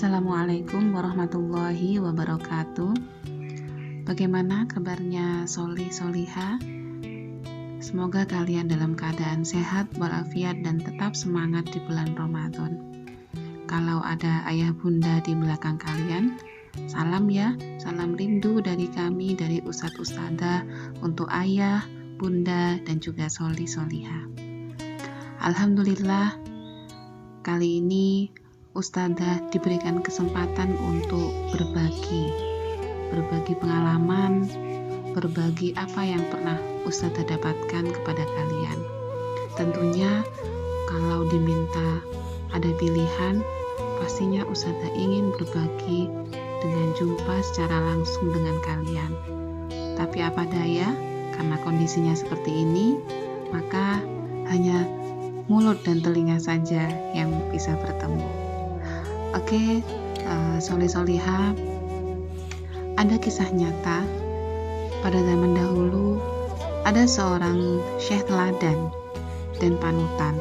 Assalamualaikum warahmatullahi wabarakatuh. Bagaimana kabarnya Solih Soliha? Semoga kalian dalam keadaan sehat walafiat dan tetap semangat di bulan Ramadan. Kalau ada ayah bunda di belakang kalian, salam ya, salam rindu dari kami, dari Ustadz Ustadzah untuk ayah, bunda, dan juga Solih Soliha. Alhamdulillah, kali ini Ustadzah diberikan kesempatan untuk berbagi pengalaman, berbagi apa yang pernah Ustadzah dapatkan kepada kalian. Tentunya kalau diminta ada pilihan, pastinya Ustadzah ingin berbagi dengan jumpa secara langsung dengan kalian. Tapi apa daya, karena kondisinya seperti ini, maka hanya mulut dan telinga saja yang bisa bertemu. Oke, Solih Soliha, ada kisah nyata. Pada zaman dahulu, ada seorang syekh teladan dan panutan.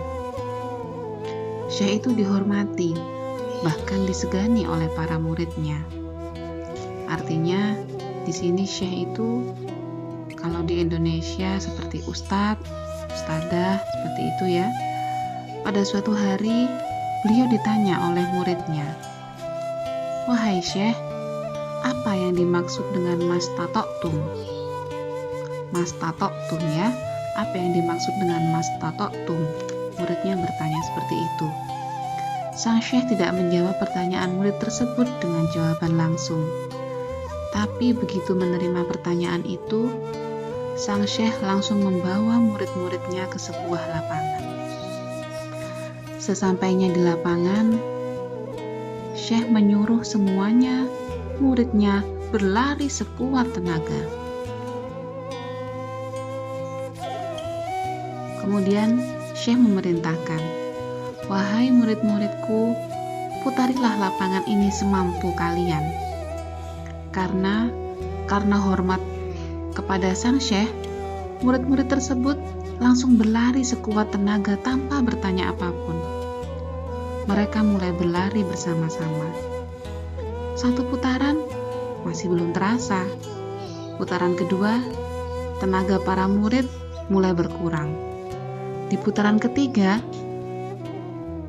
Syekh itu dihormati, bahkan disegani oleh para muridnya. Artinya, di sini syekh itu, kalau di Indonesia seperti ustadz, ustadzah, seperti itu ya. Pada suatu hari, beliau ditanya oleh muridnya, "Wahai Syekh, apa yang dimaksud dengan mastatoktum?" Mastatoktum ya, apa yang dimaksud dengan mastatoktum? Muridnya bertanya seperti itu. Sang Syekh tidak menjawab pertanyaan murid tersebut dengan jawaban langsung. Tapi begitu menerima pertanyaan itu, sang Syekh langsung membawa murid-muridnya ke sebuah lapangan. Sesampainya di lapangan, Syekh menyuruh semuanya, muridnya, berlari sekuat tenaga. Kemudian Syekh memerintahkan, "Wahai murid-muridku, putarilah lapangan ini semampu kalian." Karena hormat kepada sang Syekh, murid-murid tersebut langsung berlari sekuat tenaga tanpa bertanya apapun. Mereka mulai berlari bersama-sama. Satu putaran masih belum terasa. Putaran kedua, tenaga para murid mulai berkurang. Di putaran ketiga,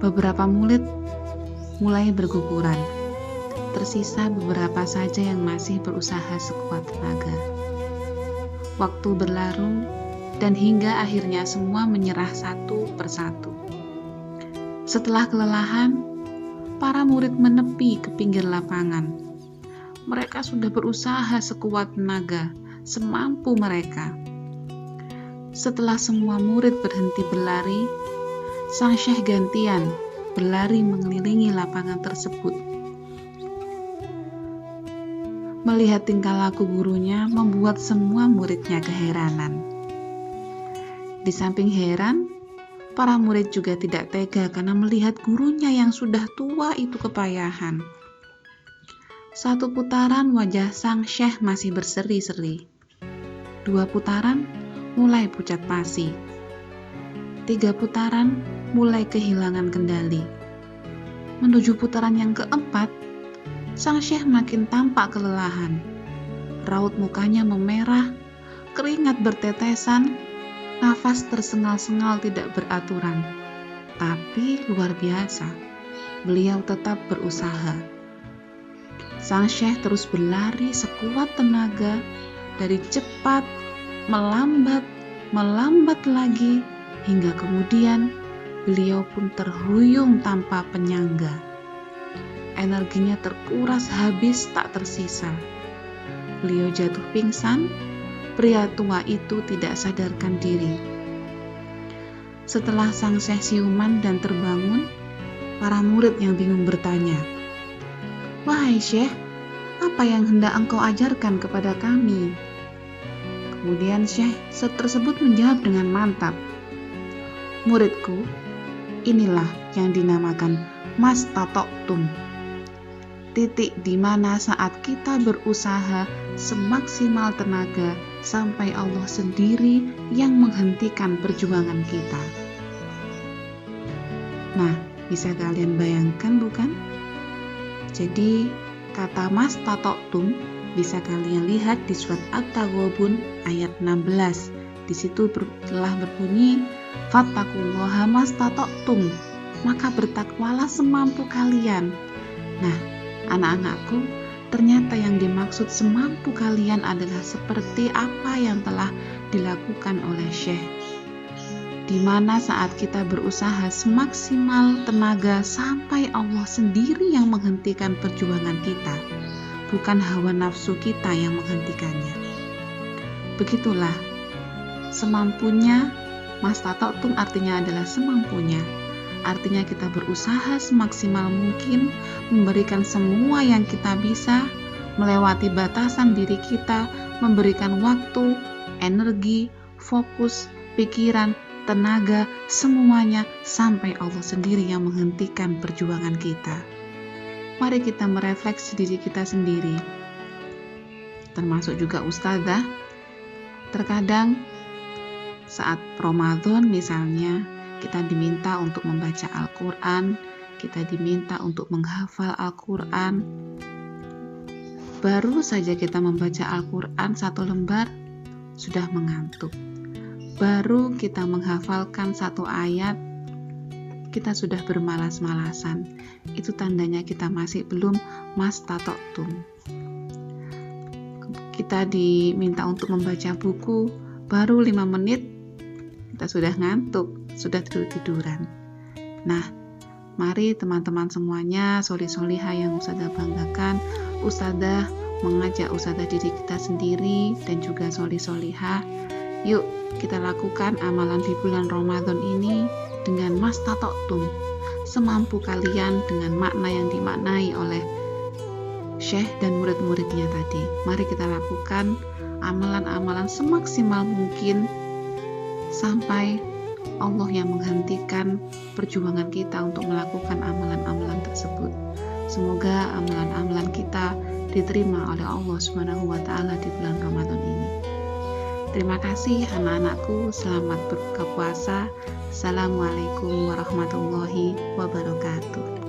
beberapa murid mulai berguguran. Tersisa beberapa saja yang masih berusaha sekuat tenaga. Waktu berlalu, dan hingga akhirnya semua menyerah satu persatu. Setelah kelelahan, para murid menepi ke pinggir lapangan. Mereka sudah berusaha sekuat tenaga, semampu mereka. Setelah semua murid berhenti berlari, sang Syekh gantian berlari mengelilingi lapangan tersebut. Melihat tingkah laku gurunya membuat semua muridnya keheranan. Di samping heran, para murid juga tidak tega karena melihat gurunya yang sudah tua itu kepayahan. Satu putaran wajah sang Syekh masih berseri-seri. 2 putaran mulai pucat pasi. 3 putaran mulai kehilangan kendali. Menuju putaran yang keempat, sang Syekh makin tampak kelelahan. Raut mukanya memerah, keringat bertetesan, nafas tersengal-sengal tidak beraturan. Tapi luar biasa, beliau tetap berusaha. Sang Syekh terus berlari sekuat tenaga, dari cepat, melambat lagi, hingga kemudian beliau pun terhuyung tanpa penyangga. Energinya terkuras habis tak tersisa. Beliau jatuh pingsan. Pria tua itu tidak sadarkan diri. Setelah sang Syekh siuman dan terbangun, para murid yang bingung bertanya, "Wahai Syekh, apa yang hendak engkau ajarkan kepada kami?" Kemudian Syekh tersebut menjawab dengan mantap, "Muridku, inilah yang dinamakan mastatoktum. Titik di mana saat kita berusaha semaksimal tenaga sampai Allah sendiri yang menghentikan perjuangan kita." Nah, bisa kalian bayangkan bukan? Jadi kata mastata'tum bisa kalian lihat di surat At-Taghabun ayat 16. Di situ telah berbunyi fattaqullaha mastata'tum, maka bertakwalah semampu kalian. Nah, anak-anakku, ternyata yang dimaksud semampu kalian adalah seperti apa yang telah dilakukan oleh Syekh, di mana saat kita berusaha semaksimal tenaga sampai Allah sendiri yang menghentikan perjuangan kita, bukan hawa nafsu kita yang menghentikannya. Begitulah, semampunya, mastata'tum artinya adalah semampunya. Artinya kita berusaha semaksimal mungkin, memberikan semua yang kita bisa, melewati batasan diri kita, memberikan waktu, energi, fokus, pikiran, tenaga, semuanya sampai Allah sendiri yang menghentikan perjuangan kita. Mari kita merefleksi diri kita sendiri, termasuk juga ustazah. Terkadang saat Ramadan misalnya, kita diminta untuk membaca Al-Quran, kita diminta untuk menghafal Al-Quran. Baru saja kita membaca Al-Quran 1 lembar, sudah mengantuk. Baru kita menghafalkan 1 ayat, kita sudah bermalas-malasan. Itu tandanya kita masih belum mastata'tum. Kita diminta untuk membaca buku, baru 5 menit, kita sudah ngantuk, sudah tidur-tiduran. Nah, mari teman-teman semuanya, soli-solihah yang Ustazah banggakan, Ustazah mengajak Ustazah diri kita sendiri dan juga soli-solihah. Yuk kita lakukan amalan di bulan Ramadan ini dengan mastata'tum, semampu kalian, dengan makna yang dimaknai oleh Syekh dan murid-muridnya tadi. Mari kita lakukan amalan-amalan semaksimal mungkin sampai Allah yang menghentikan perjuangan kita untuk melakukan amalan-amalan tersebut. Semoga amalan-amalan kita diterima oleh Allah Subhanahu wa Ta'ala di bulan Ramadan ini. Terima kasih anak-anakku, selamat berbuka puasa. Assalamualaikum warahmatullahi wabarakatuh.